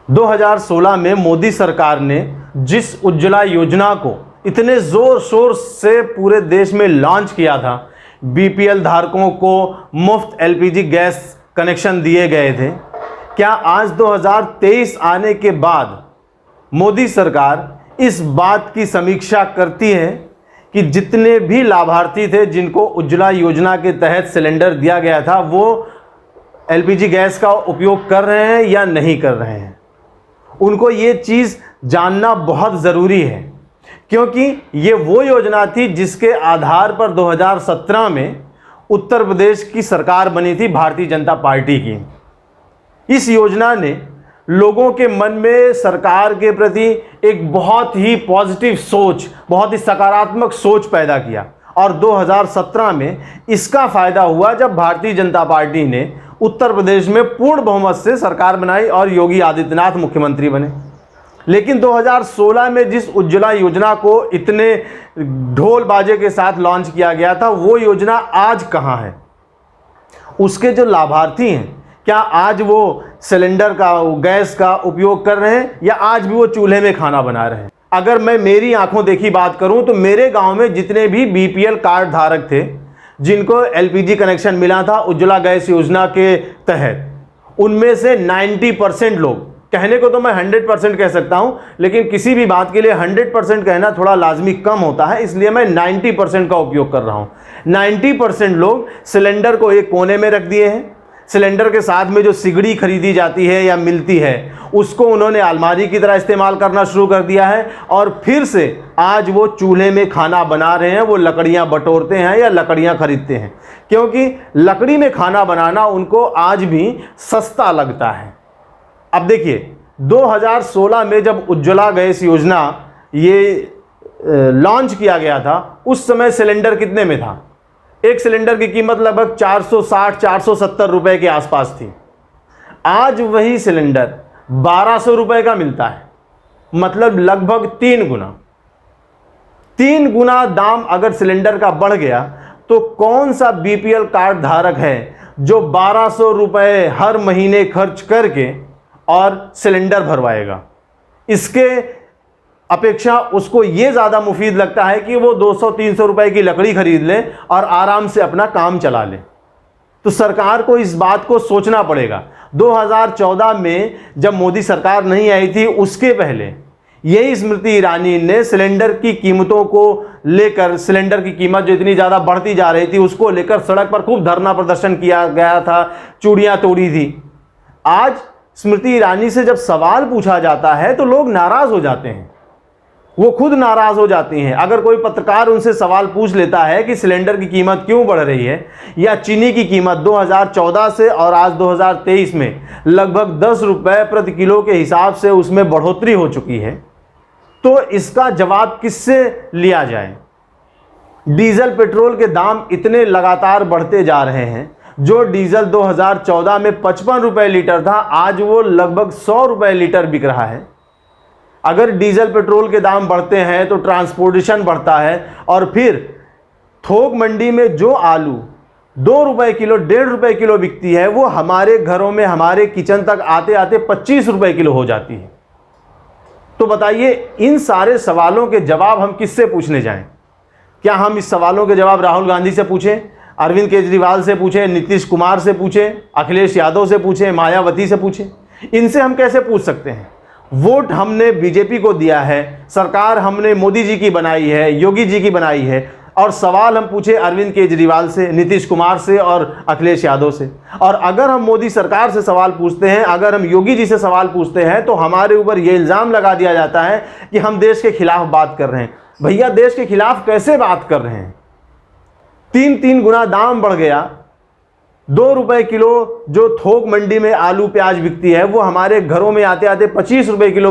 2016 में मोदी सरकार ने जिस उज्ज्वला योजना को इतने जोर शोर से पूरे देश में लॉन्च किया था, बीपीएल धारकों को मुफ्त एलपीजी गैस कनेक्शन दिए गए थे, क्या आज 2023 आने के बाद मोदी सरकार इस बात की समीक्षा करती है कि जितने भी लाभार्थी थे जिनको उज्ज्वला योजना के तहत सिलेंडर दिया गया था वो एलपीजी गैस का उपयोग कर रहे हैं या नहीं कर रहे हैं? उनको ये चीज़ जानना बहुत ज़रूरी है, क्योंकि ये वो योजना थी जिसके आधार पर 2017 में उत्तर प्रदेश की सरकार बनी थी भारतीय जनता पार्टी की। इस योजना ने लोगों के मन में सरकार के प्रति एक बहुत ही पॉजिटिव सोच, बहुत ही सकारात्मक सोच पैदा किया और 2017 में इसका फ़ायदा हुआ जब भारतीय जनता पार्टी ने उत्तर प्रदेश में पूर्ण बहुमत से सरकार बनाई और योगी आदित्यनाथ मुख्यमंत्री बने। लेकिन 2016 में जिस उज्ज्वला योजना को इतने ढोल बाजे के साथ लॉन्च किया गया था, वो योजना आज कहाँ है? उसके जो लाभार्थी हैं, क्या आज वो सिलेंडर का, गैस का उपयोग कर रहे हैं या आज भी वो चूल्हे में खाना बना रहे हैं? अगर मैं मेरी आंखों देखी बात करूं तो मेरे गांव में जितने भी बीपीएल कार्ड धारक थे जिनको एलपीजी कनेक्शन मिला था उज्ज्वला गैस योजना के तहत, उनमें से 90% लोग, कहने को तो मैं 100% कह सकता हूं, लेकिन किसी भी बात के लिए 100% कहना थोड़ा लाजमी कम होता है, इसलिए मैं 90% का उपयोग कर रहा हूं। 90% लोग सिलेंडर को एक कोने में रख दिए हैं। सिलेंडर के साथ में जो सिगड़ी खरीदी जाती है या मिलती है उसको उन्होंने अलमारी की तरह इस्तेमाल करना शुरू कर दिया है और फिर से आज वो चूल्हे में खाना बना रहे हैं। वो लकड़ियां बटोरते हैं या लकड़ियां खरीदते हैं, क्योंकि लकड़ी में खाना बनाना उनको आज भी सस्ता लगता है। अब देखिए, 2016 में जब उज्ज्वला गैस योजना ये लॉन्च किया गया था, उस समय सिलेंडर कितने में था? एक सिलेंडर की कीमत लगभग 460-470 रुपए के आसपास थी। आज वही सिलेंडर 1200 रुपए का मिलता है, मतलब लगभग 3 गुना दाम अगर सिलेंडर का बढ़ गया तो कौन सा बीपीएल कार्ड धारक है जो 1200 रुपए हर महीने खर्च करके और सिलेंडर भरवाएगा? इसके अपेक्षा उसको ये ज़्यादा मुफीद लगता है कि वो 200-300 रुपए की लकड़ी खरीद ले और आराम से अपना काम चला ले। तो सरकार को इस बात को सोचना पड़ेगा। 2014 में जब मोदी सरकार नहीं आई थी, उसके पहले यही स्मृति ईरानी ने सिलेंडर की कीमतों को लेकर, सिलेंडर की कीमत जो इतनी ज़्यादा बढ़ती जा रही थी उसको लेकर सड़क पर खूब धरना प्रदर्शन किया गया था, चूड़ियाँ तोड़ी थी। आज स्मृति ईरानी से जब सवाल पूछा जाता है तो लोग नाराज़ हो जाते हैं, वो खुद नाराज हो जाती हैं। अगर कोई पत्रकार उनसे सवाल पूछ लेता है कि सिलेंडर की कीमत क्यों बढ़ रही है या चीनी की कीमत 2014 से और आज 2023 में लगभग 10 रुपए प्रति किलो के हिसाब से उसमें बढ़ोतरी हो चुकी है, तो इसका जवाब किससे लिया जाए? डीजल पेट्रोल के दाम इतने लगातार बढ़ते जा रहे हैं। जो डीजल 2014 में 55 रुपए लीटर था, आज वो लगभग 100 रुपए लीटर बिक रहा है। अगर डीजल पेट्रोल के दाम बढ़ते हैं तो ट्रांसपोर्टेशन बढ़ता है और फिर थोक मंडी में जो आलू 2 रुपए किलो, 1.5 रुपए किलो बिकती है, वो हमारे घरों में, हमारे किचन तक आते आते 25 रुपए किलो हो जाती है। तो बताइए, इन सारे सवालों के जवाब हम किससे पूछने जाएं? क्या हम इस सवालों के जवाब राहुल गांधी से पूछें, अरविंद केजरीवाल से पूछें, नीतीश कुमार से पूछें, अखिलेश यादव से पूछें, मायावती से पूछें? इनसे हम कैसे पूछ सकते हैं? वोट हमने बीजेपी को दिया है, सरकार हमने मोदी जी की बनाई है, योगी जी की बनाई है, और सवाल हम पूछे अरविंद केजरीवाल से, नीतीश कुमार से और अखिलेश यादव से। और अगर हम मोदी सरकार से सवाल पूछते हैं, अगर हम योगी जी से सवाल पूछते हैं, तो हमारे ऊपर ये इल्ज़ाम लगा दिया जाता है कि हम देश के खिलाफ बात कर रहे हैं। भैया, देश के खिलाफ कैसे बात कर रहे हैं? 3 गुना दाम बढ़ गया। 2 रुपए किलो जो थोक मंडी में आलू प्याज बिकती है, वो हमारे घरों में आते आते 25 रुपए किलो।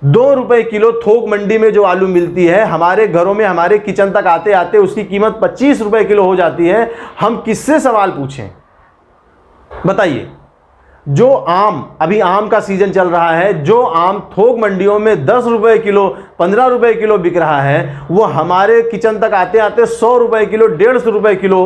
2 रुपए किलो थोक मंडी में जो आलू मिलती है, हमारे घरों में, हमारे किचन तक आते आते उसकी कीमत 25 रुपए किलो हो जाती है। हम किससे सवाल पूछें? बताइए। जो आम, अभी आम का सीजन चल रहा है, जो आम थोक मंडियों में 10 रुपए किलो, 15 रुपए किलो बिक रहा है, वो हमारे किचन तक आते आते 100 रुपए किलो, 150 रुपए किलो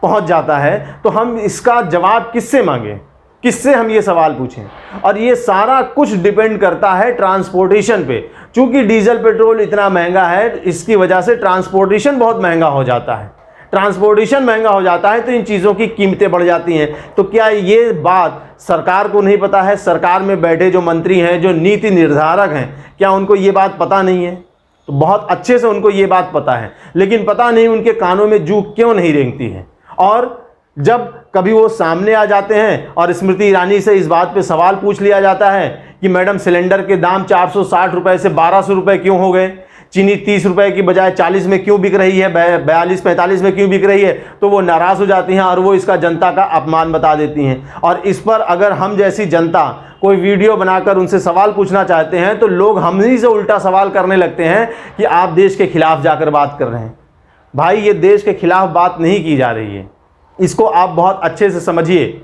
पहुंच जाता है। तो हम इसका जवाब किससे मांगे? किससे हम ये सवाल पूछें? और ये सारा कुछ डिपेंड करता है ट्रांसपोर्टेशन पे। चूंकि डीजल पेट्रोल इतना महंगा है, इसकी वजह से ट्रांसपोर्टेशन बहुत महंगा हो जाता है। ट्रांसपोर्टेशन महंगा हो जाता है तो इन चीज़ों की कीमतें बढ़ जाती हैं। तो क्या ये बात सरकार को नहीं पता है? सरकार में बैठे जो मंत्री हैं, जो नीति निर्धारक हैं, क्या उनको ये बात पता नहीं है? तो बहुत अच्छे से उनको ये बात पता है, लेकिन पता नहीं उनके कानों में जू क्यों नहीं रेंगती है। और जब कभी वो सामने आ जाते हैं और स्मृति ईरानी से इस बात पे सवाल पूछ लिया जाता है कि मैडम सिलेंडर के दाम 460 रुपए से 1200 रुपए क्यों हो गए, चीनी 30 रुपए की बजाय 40 में क्यों बिक रही है, 42-45 में क्यों बिक रही है, तो वो नाराज़ हो जाती हैं और वो इसका जनता का अपमान बता देती हैं। और इस पर अगर हम जैसी जनता कोई वीडियो बनाकर उनसे सवाल पूछना चाहते हैं तो लोग हम ही से उल्टा सवाल करने लगते हैं कि आप देश के खिलाफ जाकर बात कर रहे हैं। भाई, ये देश के खिलाफ बात नहीं की जा रही है, इसको आप बहुत अच्छे से समझिए।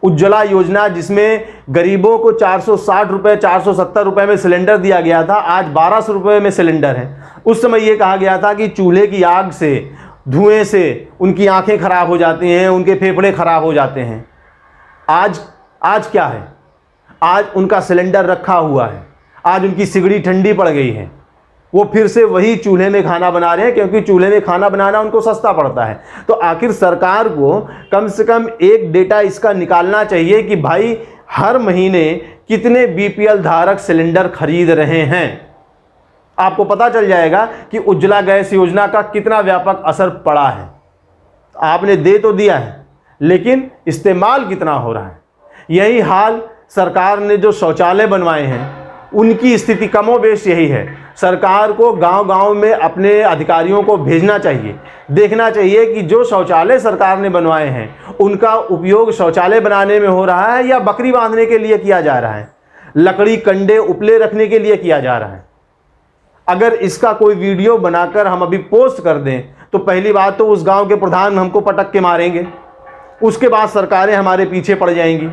उज्ज्वला योजना, जिसमें गरीबों को 460 रुपये 470 रुपये में सिलेंडर दिया गया था, आज 1200 रुपये में सिलेंडर है। उस समय ये कहा गया था कि चूल्हे की आग से, धुएं से उनकी आंखें खराब हो जाती हैं, उनके फेफड़े खराब हो जाते हैं। आज क्या है? आज उनका सिलेंडर रखा हुआ है, आज उनकी सिगड़ी ठंडी पड़ गई है, वो फिर से वही चूल्हे में खाना बना रहे हैं, क्योंकि चूल्हे में खाना बनाना उनको सस्ता पड़ता है। तो आखिर सरकार को कम से कम एक डेटा इसका निकालना चाहिए कि भाई हर महीने कितने बीपीएल धारक सिलेंडर खरीद रहे हैं। आपको पता चल जाएगा कि उज्ज्वला गैस योजना का कितना व्यापक असर पड़ा है। आपने दे तो दिया है, लेकिन इस्तेमाल कितना हो रहा है। यही हाल सरकार ने जो शौचालय बनवाए हैं उनकी स्थिति कमोबेश यही है। सरकार को गांव-गांव में अपने अधिकारियों को भेजना चाहिए, देखना चाहिए कि जो शौचालय सरकार ने बनवाए हैं उनका उपयोग शौचालय बनाने में हो रहा है या बकरी बांधने के लिए किया जा रहा है, लकड़ी कंडे उपले रखने के लिए किया जा रहा है। अगर इसका कोई वीडियो बनाकर हम अभी पोस्ट कर दें तो पहली बात तो उस गांव के प्रधान हमको पटक के मारेंगे, उसके बाद सरकारें हमारे पीछे पड़ जाएंगी।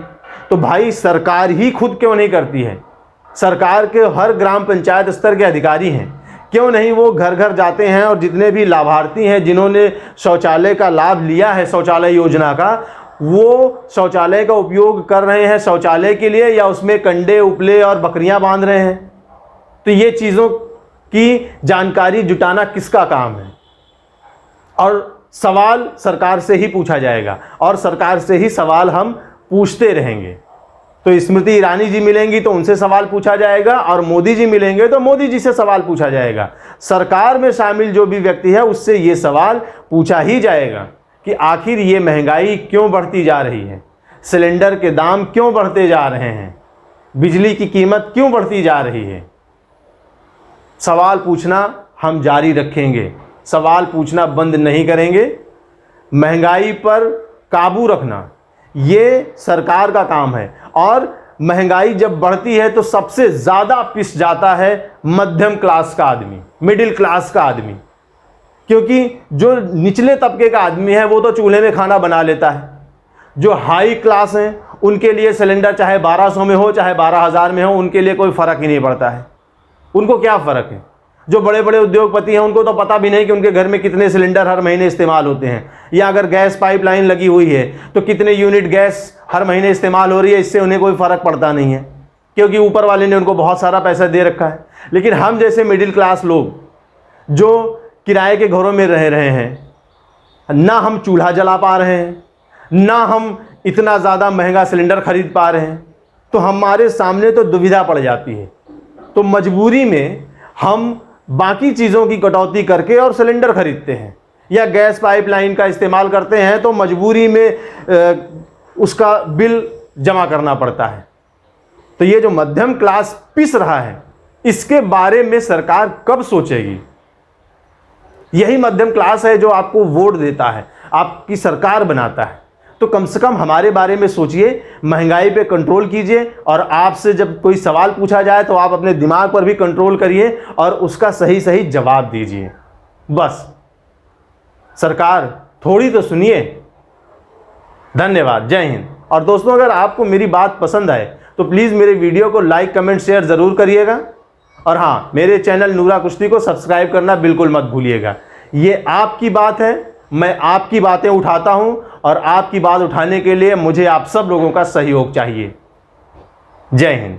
तो भाई, सरकार ही खुद क्यों नहीं करती है? सरकार के हर ग्राम पंचायत स्तर के अधिकारी हैं, क्यों नहीं वो घर घर जाते हैं और जितने भी लाभार्थी हैं जिन्होंने शौचालय का लाभ लिया है, शौचालय योजना का, वो शौचालय का उपयोग कर रहे हैं शौचालय के लिए या उसमें कंडे उपले और बकरियां बांध रहे हैं? तो ये चीज़ों की जानकारी जुटाना किसका काम है? और सवाल सरकार से ही पूछा जाएगा और सरकार से ही सवाल हम पूछते रहेंगे। तो स्मृति ईरानी जी मिलेंगी तो उनसे सवाल पूछा जाएगा और मोदी जी मिलेंगे तो मोदी जी से सवाल पूछा जाएगा। सरकार में शामिल जो भी व्यक्ति है उससे ये सवाल पूछा ही जाएगा कि आखिर ये महंगाई क्यों बढ़ती जा रही है, सिलेंडर के दाम क्यों बढ़ते जा रहे हैं, बिजली की कीमत क्यों बढ़ती जा रही है। सवाल पूछना हम जारी रखेंगे, सवाल पूछना बंद नहीं करेंगे। महंगाई पर काबू रखना ये सरकार का काम है और महंगाई जब बढ़ती है तो सबसे ज़्यादा पिस जाता है मध्यम क्लास का आदमी, मिडिल क्लास का आदमी, क्योंकि जो निचले तबके का आदमी है वो तो चूल्हे में खाना बना लेता है। जो हाई क्लास हैं उनके लिए सिलेंडर चाहे 1200 में हो चाहे 12,000 में हो, उनके लिए कोई फ़र्क ही नहीं पड़ता है। उनको क्या फ़र्क है? जो बड़े बड़े उद्योगपति हैं उनको तो पता भी नहीं कि उनके घर में कितने सिलेंडर हर महीने इस्तेमाल होते हैं, या अगर गैस पाइपलाइन लगी हुई है तो कितने यूनिट गैस हर महीने इस्तेमाल हो रही है। इससे उन्हें कोई फ़र्क पड़ता नहीं है, क्योंकि ऊपर वाले ने उनको बहुत सारा पैसा दे रखा है। लेकिन हम जैसे मिडिल क्लास लोग जो किराए के घरों में रह रहे हैं, ना हम चूल्हा जला पा रहे हैं, ना हम इतना ज़्यादा महंगा सिलेंडर खरीद पा रहे हैं, तो हमारे सामने तो दुविधा पड़ जाती है। तो मजबूरी में हम बाकी चीज़ों की कटौती करके और सिलेंडर खरीदते हैं या गैस पाइपलाइन का इस्तेमाल करते हैं, तो मजबूरी में उसका बिल जमा करना पड़ता है। तो ये जो मध्यम क्लास पिस रहा है, इसके बारे में सरकार कब सोचेगी? यही मध्यम क्लास है जो आपको वोट देता है, आपकी सरकार बनाता है। तो कम से कम हमारे बारे में सोचिए, महंगाई पे कंट्रोल कीजिए और आपसे जब कोई सवाल पूछा जाए तो आप अपने दिमाग पर भी कंट्रोल करिए और उसका सही सही जवाब दीजिए। बस सरकार थोड़ी तो सुनिए। धन्यवाद, जय हिंद। और दोस्तों, अगर आपको मेरी बात पसंद आए तो प्लीज़ मेरे वीडियो को लाइक कमेंट शेयर ज़रूर करिएगा। और हाँ, मेरे चैनल नूरा कुश्ती को सब्सक्राइब करना बिल्कुल मत भूलिएगा। ये आपकी बात है, मैं आपकी बातें उठाता हूँ और आपकी बात उठाने के लिए मुझे आप सब लोगों का सहयोग चाहिए। जय हिंद।